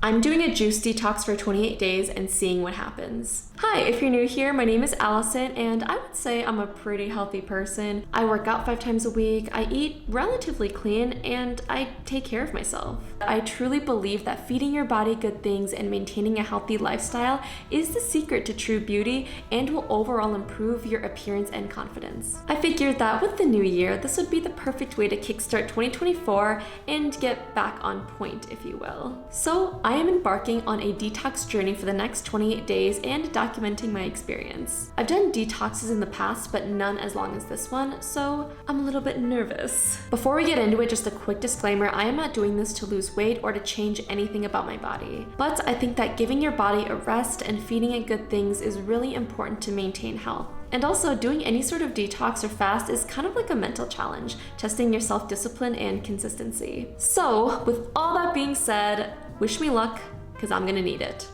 I'm doing a juice detox for 28 days and seeing what happens. Hi, if you're new here, my name is Allison and I would say I'm a pretty healthy person. I work out 5 times a week, I eat relatively clean, and I take care of myself. I truly believe that feeding your body good things and maintaining a healthy lifestyle is the secret to true beauty and will overall improve your appearance and confidence. I figured that with the new year, this would be the perfect way to kickstart 2024 and get back on point, if you will. So I am embarking on a detox journey for the next 28 days and documenting my experience. I've done detoxes in the past, but none as long as this one, so I'm a little bit nervous. Before we get into it, just a quick disclaimer, I am not doing this to lose weight or to change anything about my body. But I think that giving your body a rest and feeding it good things is really important to maintain health. And also, doing any sort of detox or fast is kind of like a mental challenge, testing your self-discipline and consistency. So, with all that being said, wish me luck, because I'm gonna need it.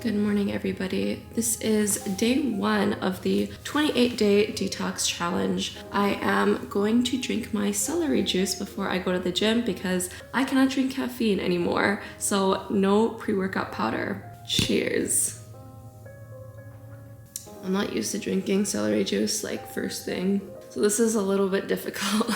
Good morning, everybody. This is day 1 of the 28-day detox challenge. I am going to drink my celery juice before I go to the gym because I cannot drink caffeine anymore, so no pre-workout powder. Cheers. I'm not used to drinking celery juice like first thing, so this is a little bit difficult.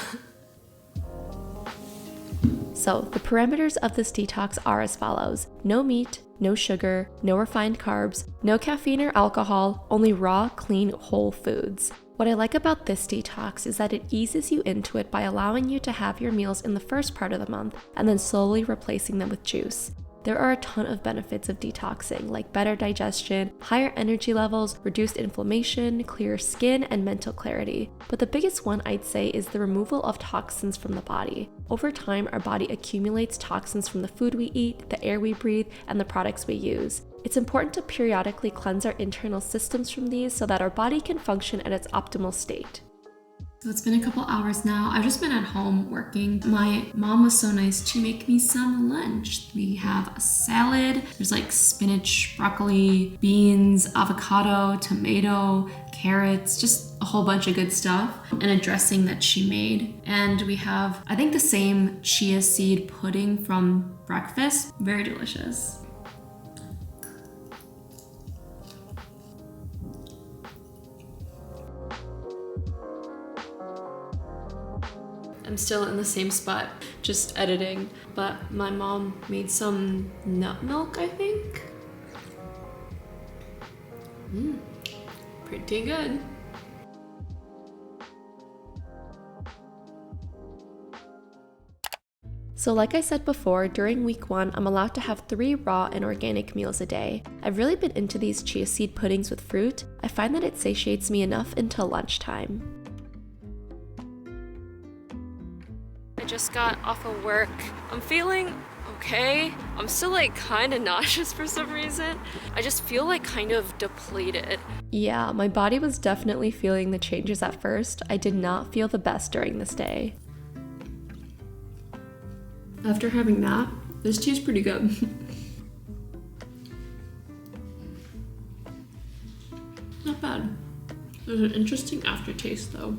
So the parameters of this detox are as follows: no meat, no sugar, no refined carbs, no caffeine or alcohol, only raw, clean, whole foods. What I like about this detox is that it eases you into it by allowing you to have your meals in the first part of the month and then slowly replacing them with juice. There are a ton of benefits of detoxing, like better digestion, higher energy levels, reduced inflammation, clearer skin, and mental clarity. But the biggest one I'd say is the removal of toxins from the body. Over time, our body accumulates toxins from the food we eat, the air we breathe, and the products we use. It's important to periodically cleanse our internal systems from these so that our body can function at its optimal state. So it's been a couple hours now. I've just been at home working. My mom was so nice to make me some lunch. We have a salad. There's like spinach, broccoli, beans, avocado, tomato, carrots, just a whole bunch of good stuff, and a dressing that she made. And we have, I think, the same chia seed pudding from breakfast. Very delicious. I'm still in the same spot, just editing, but my mom made some nut milk, I think. Pretty good. So like I said before, during week 1, I'm allowed to have 3 raw and organic meals a day. I've really been into these chia seed puddings with fruit. I find that it satiates me enough until lunchtime. I just got off of work. I'm feeling okay. I'm still like kind of nauseous for some reason. I just feel like kind of depleted. Yeah, my body was definitely feeling the changes at first. I did not feel the best during this day. After having that, this tea is pretty good. Not bad. There's an interesting aftertaste though.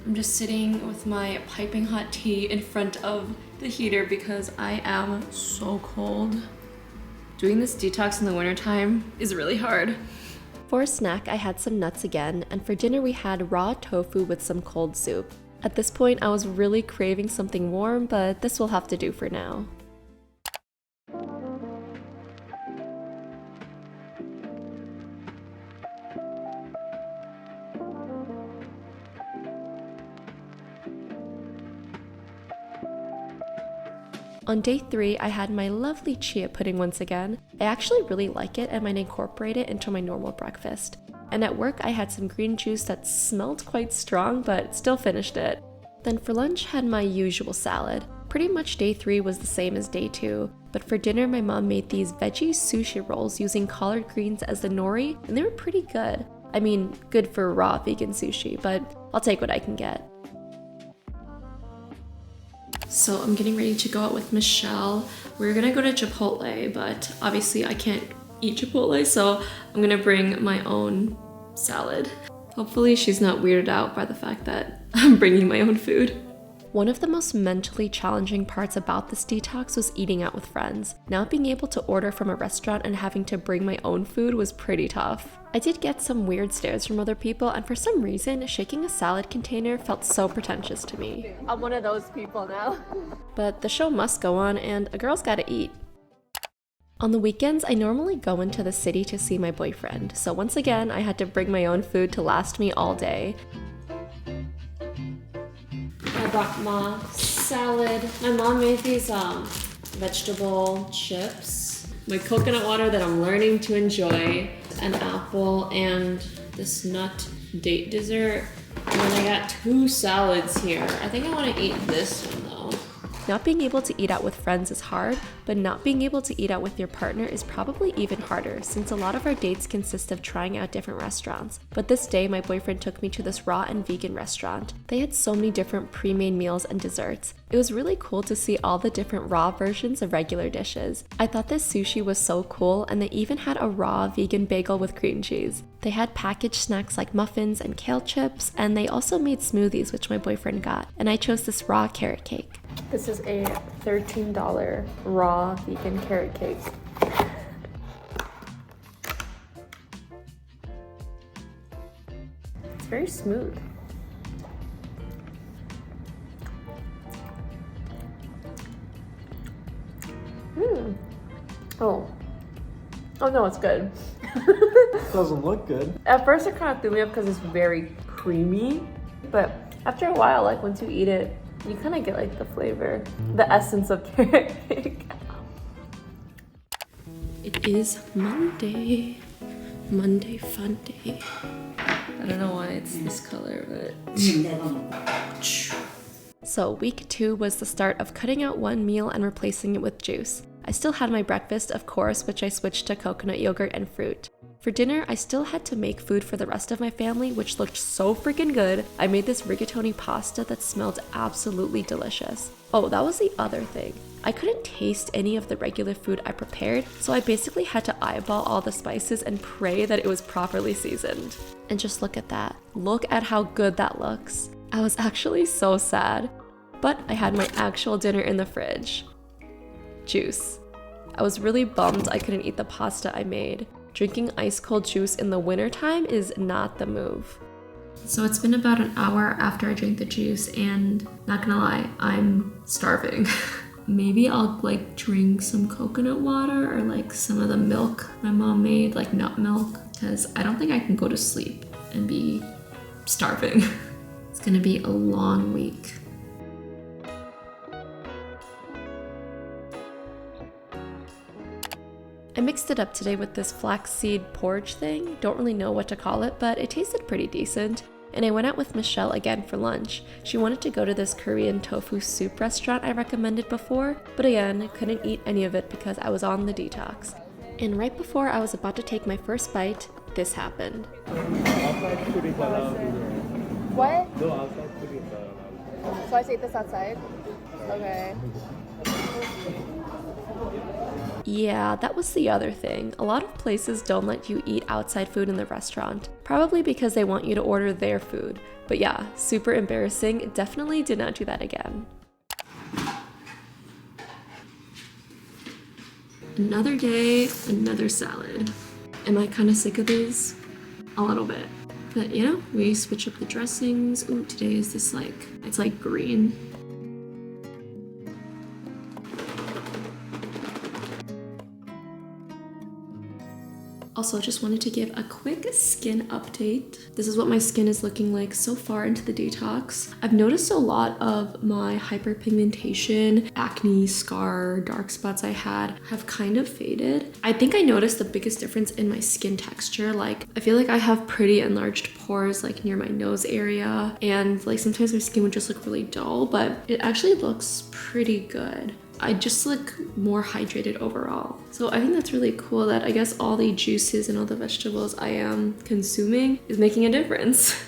I'm just sitting with my piping hot tea in front of the heater because I am so cold. Doing this detox in the wintertime is really hard. For a snack, I had some nuts again, and for dinner we had raw tofu with some cold soup. At this point, I was really craving something warm, but this will have to do for now. On day 3, I had my lovely chia pudding once again. I actually really like it and might incorporate it into my normal breakfast. And at work, I had some green juice that smelled quite strong, but still finished it. Then for lunch, had my usual salad. Pretty much day 3 was the same as day 2, but for dinner, my mom made these veggie sushi rolls using collard greens as the nori, and they were pretty good. I mean, good for raw vegan sushi, but I'll take what I can get. So I'm getting ready to go out with Michelle. We're gonna go to Chipotle, but obviously I can't eat Chipotle, so I'm gonna bring my own salad. Hopefully she's not weirded out by the fact that I'm bringing my own food. One of the most mentally challenging parts about this detox was eating out with friends. Not being able to order from a restaurant and having to bring my own food was pretty tough. I did get some weird stares from other people, and for some reason, shaking a salad container felt so pretentious to me. I'm one of those people now. But the show must go on, and a girl's gotta eat. On the weekends, I normally go into the city to see my boyfriend, so once again, I had to bring my own food to last me all day. I brought my salad. My mom made these vegetable chips. My coconut water that I'm learning to enjoy. An apple and this nut date dessert. And then I got 2 salads here. I think I want to eat this one though. Not being able to eat out with friends is hard, but not being able to eat out with your partner is probably even harder since a lot of our dates consist of trying out different restaurants. But this day, my boyfriend took me to this raw and vegan restaurant. They had so many different pre-made meals and desserts. It was really cool to see all the different raw versions of regular dishes. I thought this sushi was so cool, and they even had a raw vegan bagel with cream cheese. They had packaged snacks like muffins and kale chips, and they also made smoothies, which my boyfriend got, and I chose this raw carrot cake. This is a $13 raw vegan carrot cake. It's very smooth. Oh no, it's good. Doesn't look good. At first it kind of threw me up because it's very creamy, but after a while, like once you eat it, you kind of get like the flavor, the essence of carrot cake. It is Monday. Monday fun day. I don't know why it's this color, but... So week 2 was the start of cutting out one meal and replacing it with juice. I still had my breakfast, of course, which I switched to coconut yogurt and fruit. For dinner, I still had to make food for the rest of my family, which looked so freaking good. I made this rigatoni pasta that smelled absolutely delicious. Oh, that was the other thing. I couldn't taste any of the regular food I prepared, so I basically had to eyeball all the spices and pray that it was properly seasoned. And just look at that. Look at how good that looks. I was actually so sad. But I had my actual dinner in the fridge. Juice. I was really bummed I couldn't eat the pasta I made. Drinking ice cold juice in the wintertime is not the move. So it's been about an hour after I drank the juice, and not gonna lie, I'm starving. Maybe I'll like drink some coconut water or like some of the milk my mom made, like nut milk, because I don't think I can go to sleep and be starving. It's gonna be a long week. I mixed it up today with this flaxseed porridge thing. Don't really know what to call it, but it tasted pretty decent. And I went out with Michelle again for lunch. She wanted to go to this Korean tofu soup restaurant I recommended before, but again, I couldn't eat any of it because I was on the detox. And right before I was about to take my first bite, this happened. What? No, outside put it So I take this outside? Okay. Yeah, that was the other thing. A lot of places don't let you eat outside food in the restaurant, probably because they want you to order their food. But yeah, super embarrassing. Definitely did not do that again. Another day, another salad. Am I kind of sick of these? A little bit. But you know, we switch up the dressings. Ooh, today is this it's like green. Also, just wanted to give a quick skin update. This is what my skin is looking like so far into the detox. I've noticed a lot of my hyperpigmentation, acne, scar, dark spots I had have kind of faded. I think I noticed the biggest difference in my skin texture. Like, I feel like I have pretty enlarged pores like near my nose area, and like sometimes my skin would just look really dull, but it actually looks pretty good. I just look more hydrated overall. So I think that's really cool that I guess all the juices and all the vegetables I am consuming is making a difference.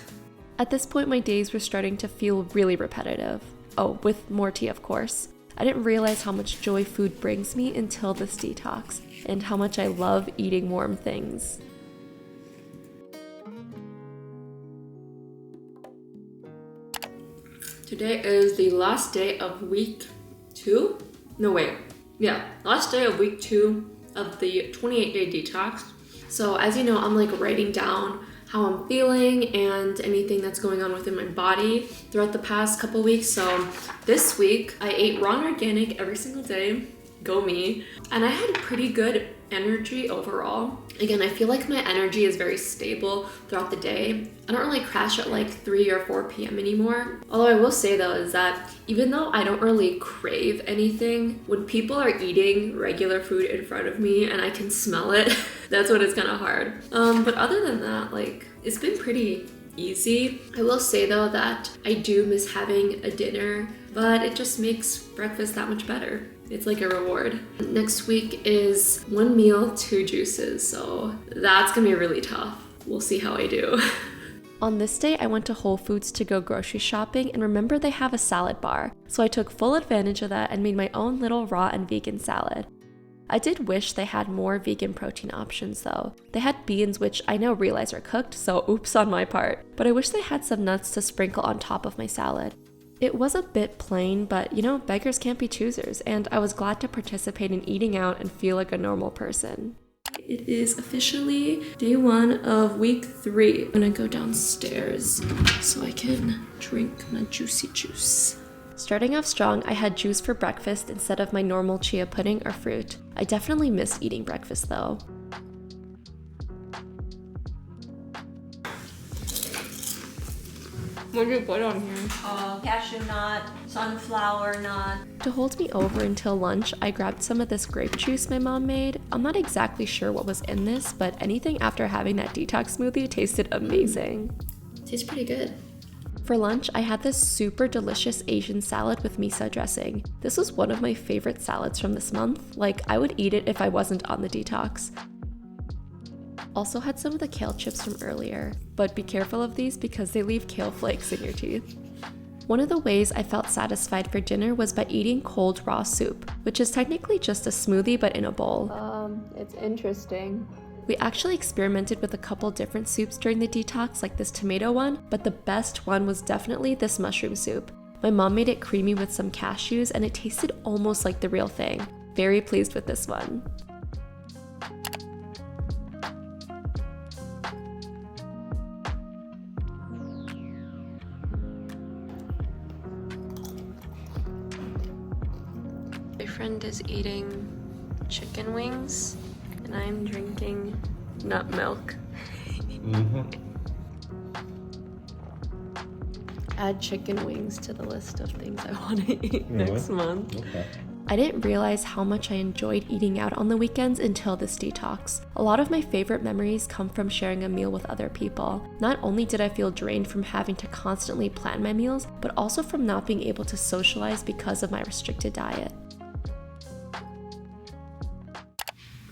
At this point, my days were starting to feel really repetitive. Oh, with more tea, of course. I didn't realize how much joy food brings me until this detox, and how much I love eating warm things. Today is the last day of week 2? No, wait. Yeah, last day of week 2 of the 28-day detox. So as you know, I'm like writing down how I'm feeling and anything that's going on within my body throughout the past couple weeks. So this week I ate raw and organic every single day. Go me. And I had pretty good energy overall. Again, I feel like my energy is very stable throughout the day. I don't really crash at like 3 or 4 p.m. anymore. Although I will say though is that even though I don't really crave anything, when people are eating regular food in front of me and I can smell it, that's when it's kind of hard. But other than that, like, it's been pretty easy. I will say though that I do miss having a dinner, but it just makes breakfast that much better. It's like a reward. Next week is 1 meal, 2 juices, so that's gonna be really tough. We'll see how I do. On this day, I went to Whole Foods to go grocery shopping and remember they have a salad bar. So I took full advantage of that and made my own little raw and vegan salad. I did wish they had more vegan protein options though. They had beans, which I now realize are cooked, so oops on my part. But I wish they had some nuts to sprinkle on top of my salad. It was a bit plain, but you know, beggars can't be choosers, and I was glad to participate in eating out and feel like a normal person. It is officially day 1 of week 3. I'm gonna go downstairs so I can drink my juicy juice. Starting off strong, I had juice for breakfast instead of my normal chia pudding or fruit. I definitely missed eating breakfast though. What did you put on here? Cashew nut, sunflower nut. To hold me over until lunch, I grabbed some of this grape juice my mom made. I'm not exactly sure what was in this, but anything after having that detox smoothie tasted amazing. Tastes pretty good. For lunch, I had this super delicious Asian salad with miso dressing. This was one of my favorite salads from this month. Like, I would eat it if I wasn't on the detox. Also had some of the kale chips from earlier, but be careful of these because they leave kale flakes in your teeth. One of the ways I felt satisfied for dinner was by eating cold raw soup, which is technically just a smoothie but in a bowl. It's interesting. We actually experimented with a couple different soups during the detox, like this tomato one, but the best one was definitely this mushroom soup. My mom made it creamy with some cashews and it tasted almost like the real thing. Very pleased with this one. My friend is eating chicken wings and I'm drinking nut milk. Add chicken wings to the list of things I want to eat next month. Okay. I didn't realize how much I enjoyed eating out on the weekends until this detox. A lot of my favorite memories come from sharing a meal with other people. Not only did I feel drained from having to constantly plan my meals, but also from not being able to socialize because of my restricted diet.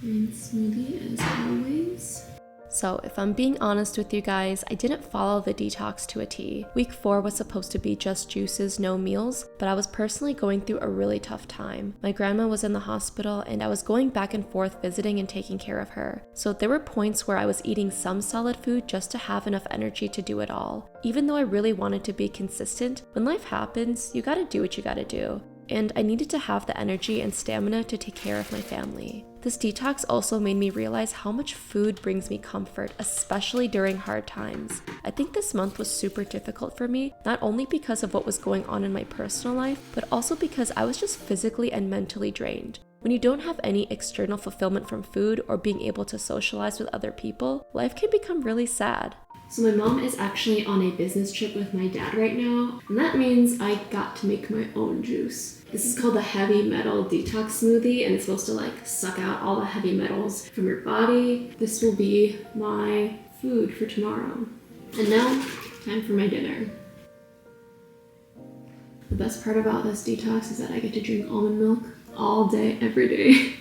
Green smoothie as always. So if I'm being honest with you guys, I didn't follow the detox to a T. Week 4 was supposed to be just juices, no meals, but I was personally going through a really tough time. My grandma was in the hospital and I was going back and forth visiting and taking care of her. So there were points where I was eating some solid food just to have enough energy to do it all. Even though I really wanted to be consistent, when life happens, you gotta do what you gotta do. And I needed to have the energy and stamina to take care of my family. This detox also made me realize how much food brings me comfort, especially during hard times. I think this month was super difficult for me, not only because of what was going on in my personal life, but also because I was just physically and mentally drained. When you don't have any external fulfillment from food or being able to socialize with other people, life can become really sad. So my mom is actually on a business trip with my dad right now, and that means I got to make my own juice. This is called the heavy metal detox smoothie, and it's supposed to like suck out all the heavy metals from your body. This will be my food for tomorrow. And now, time for my dinner. The best part about this detox is that I get to drink almond milk all day, every day.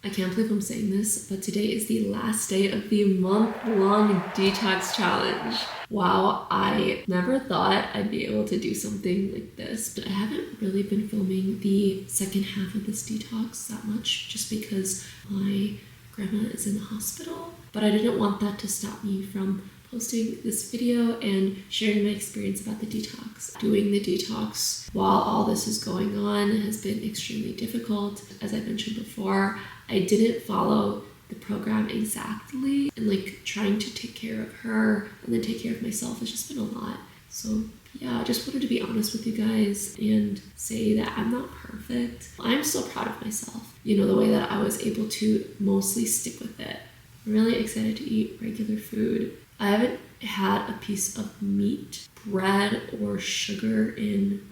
I can't believe I'm saying this, but today is the last day of the month-long detox challenge. Wow, I never thought I'd be able to do something like this, but I haven't really been filming the second half of this detox that much just because my grandma is in the hospital. But I didn't want that to stop me from posting this video and sharing my experience about the detox. Doing the detox while all this is going on has been extremely difficult. As I mentioned before, I didn't follow the program exactly, and like trying to take care of her and then take care of myself has just been a lot. So yeah, I just wanted to be honest with you guys and say that I'm not perfect. I'm still proud of myself. You know, the way that I was able to mostly stick with it. I'm really excited to eat regular food. I haven't had a piece of meat, bread, or sugar in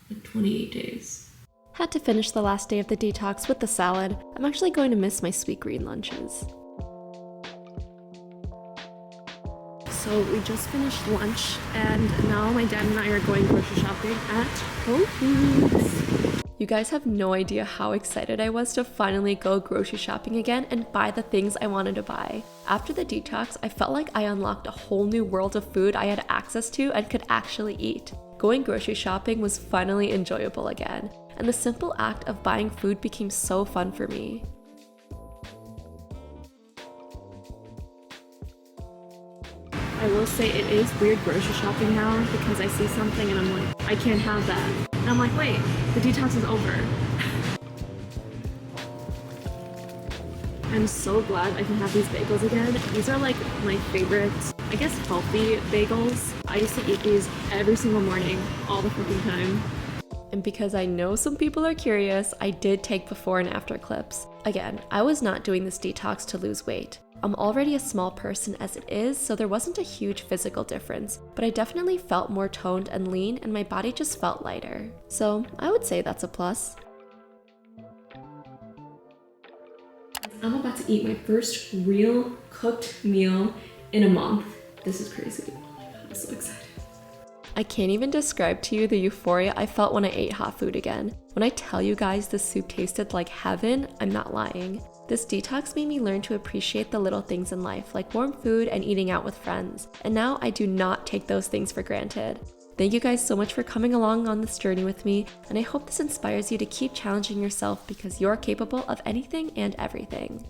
like 28 days. Had to finish the last day of the detox with the salad. I'm actually going to miss my sweet green lunches. So we just finished lunch and now my dad and I are going grocery shopping at Whole Foods. You guys have no idea how excited I was to finally go grocery shopping again and buy the things I wanted to buy. After the detox, I felt like I unlocked a whole new world of food I had access to and could actually eat. Going grocery shopping was finally enjoyable again, and the simple act of buying food became so fun for me. I will say it is weird grocery shopping now because I see something and I'm like, I can't have that. And I'm like, wait, the detox is over. I'm so glad I can have these bagels again. These are like my favorite, I guess, healthy bagels. I used to eat these every single morning, all the freaking time. And because I know some people are curious, I did take before and after clips. Again, I was not doing this detox to lose weight. I'm already a small person as it is, so there wasn't a huge physical difference, but I definitely felt more toned and lean and my body just felt lighter. So I would say that's a plus. I'm about to eat my first real cooked meal in a month. This is crazy. I'm so excited. I can't even describe to you the euphoria I felt when I ate hot food again. When I tell you guys the soup tasted like heaven, I'm not lying. This detox made me learn to appreciate the little things in life, like warm food and eating out with friends. And now I do not take those things for granted. Thank you guys so much for coming along on this journey with me, and I hope this inspires you to keep challenging yourself because you're capable of anything and everything.